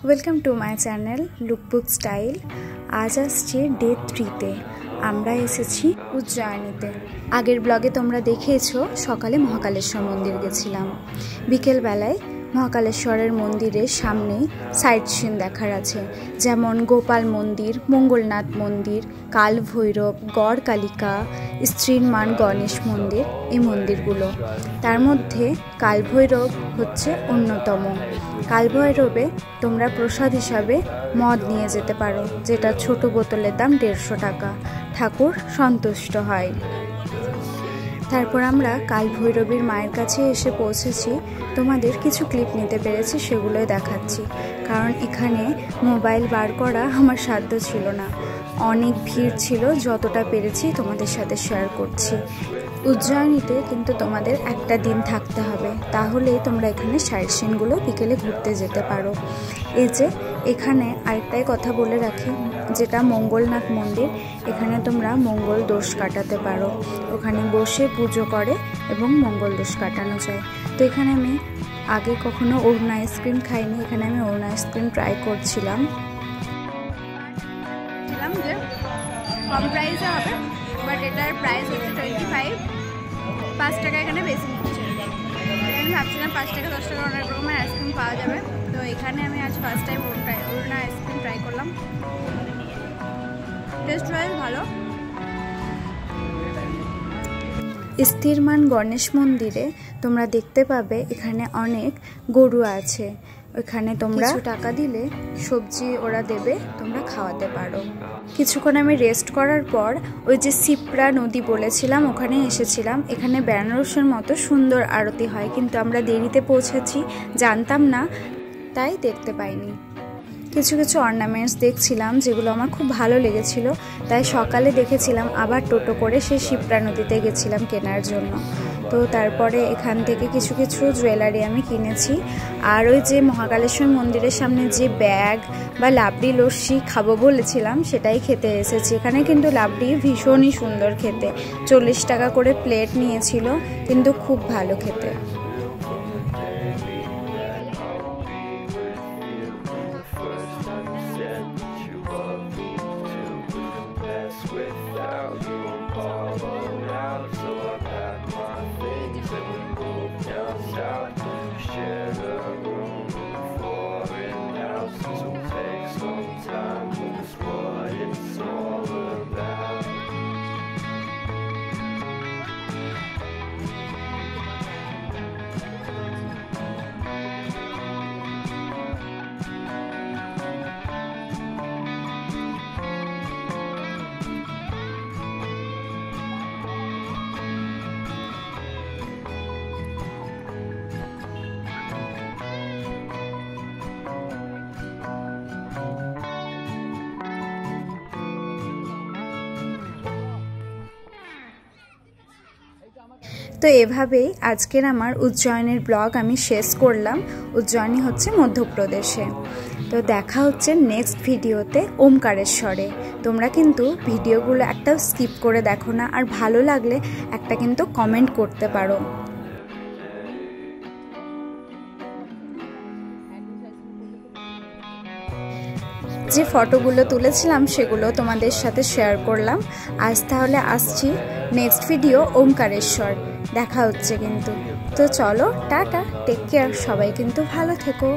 Welcome to my channel lookbook style. আজ আসছে day 3-তে। আমরা এসেছি উজ্জয়িনীতে। আগের ব্লগে তোমরা দেখেছো সকালে মহাকালেশ্বর মন্দির গেছিলাম। বিকেলবেলায় মহাকালেশ্বরের মন্দিরের সামনেই সাইট সিন দেখার আছে, যেমন গোপাল মন্দির, মঙ্গলনাথ মন্দির, কাল ভৈরব, গড় কালিকা, স্ত্রীরমান গণেশ মন্দির, এই মন্দিরগুলো। তার মধ্যে কাল ভৈরব হচ্ছে অন্যতম। কাল ভৈরবে তোমরা প্রসাদ হিসাবে মদ নিয়ে যেতে পারো, যেটা ছোট বোতলের দাম 150 টাকা। ঠাকুর সন্তুষ্ট হয়। তারপর আমরা কাল ভৈরবীর মায়ের কাছে এসে পৌঁছেছি। তোমাদের কিছু ক্লিপ নিতে পেরেছি, সেগুলোই দেখাচ্ছি, কারণ এখানে মোবাইল বার করা আমার সাধ্য ছিল না। অনেক ভিড় ছিল, যতটা পেরেছি তোমাদের সাথে শেয়ার করছি। উজ্জয়িনীতে কিন্তু তোমাদের একটা দিন থাকতে হবে, তাহলেই তোমরা এখানে সাইট সিনগুলো বিকেলে ঘুরতে যেতে পারো। এই যে এখানে আরেকটাই কথা বলে রাখি, যেটা মঙ্গলনাথ মন্দির, এখানে তোমরা মঙ্গল দোষ কাটাতে পারো। ওখানে বসে পুজো করে এবং মঙ্গল দোষ কাটানো যায়। তো এখানে আমি আগে কখনো অরুণ আইসক্রিম খাইনি, এখানে আমি অরুণ আইসক্রিম ট্রাই করছিলাম। যে কম প্রাইসে হবে, বাট এটার প্রাইস হচ্ছে 25, 5 টাকা এখানে বেশি নিচ্ছে। আমি ভাবছিলাম 5 টাকা 10 টাকা অনেক রকমের আইসক্রিম পাওয়া যাবে। তো এখানে আমি আজ ফার্স্ট টাইম অরুণ আইসক্রিম ট্রাই করলাম। টেস্ট ওয়াইজ ভালো। স্থিরমান গণেশ মন্দিরে তোমরা দেখতে পাবে এখানে অনেক গরু আছে। ওখানে তোমরা টাকা দিলে সবজি ওরা দেবে, তোমরা খাওয়াতে পারো। কিছুক্ষণ আমি রেস্ট করার পর ওই যে সিপ্রা নদী বলেছিলাম, ওখানে এসেছিলাম। এখানে বেনারসের মতো সুন্দর আরতি হয়, কিন্তু আমরা দেরিতে পৌঁছেছি, জানতাম না, তাই দেখতে পাইনি। কিছু কিছু অর্নামেন্টস দেখছিলাম, যেগুলো আমার খুব ভালো লেগেছিল, তাই সকালে দেখেছিলাম, আবার টোটো করে সেই শিপ্রা নদীতে গেছিলাম কেনার জন্য। তো তারপরে এখান থেকে কিছু কিছু জুয়েলারি আমি কিনেছি। আর ওই যে মহাকালেশ্বর মন্দিরের সামনে যে ব্যাগ বা লাবড়ি লস্যি খাবো বলেছিলাম, সেটাই খেতে এসেছি। এখানে কিন্তু লাবড়ি ভীষণই সুন্দর খেতে, 40 টাকা করে প্লেট নিয়েছিল, কিন্তু খুব ভালো খেতে। তো এভাবেই আজকের আমার উজ্জয়িনীর ব্লগ আমি শেষ করলাম। উজ্জয়িনী হচ্ছে মধ্যপ্রদেশে। তো দেখা হচ্ছে নেক্সট ভিডিওতে ওমকারেশ্বরে। তোমরা কিন্তু ভিডিওগুলো একটাও স্কিপ করে দেখো না, আর ভালো লাগলে একটা কিন্তু কমেন্ট করতে পারো। যে ফটোগুলো তুলেছিলাম সেগুলো তোমাদের সাথে শেয়ার করলাম। আজ তাহলে আসছি নেক্সট ভিডিও ওমকারেশ্বর, দেখা হচ্ছে কিন্তু। তো চলো, টাটা, টেক কেয়ার, সবাই কিন্তু ভালো থেকো।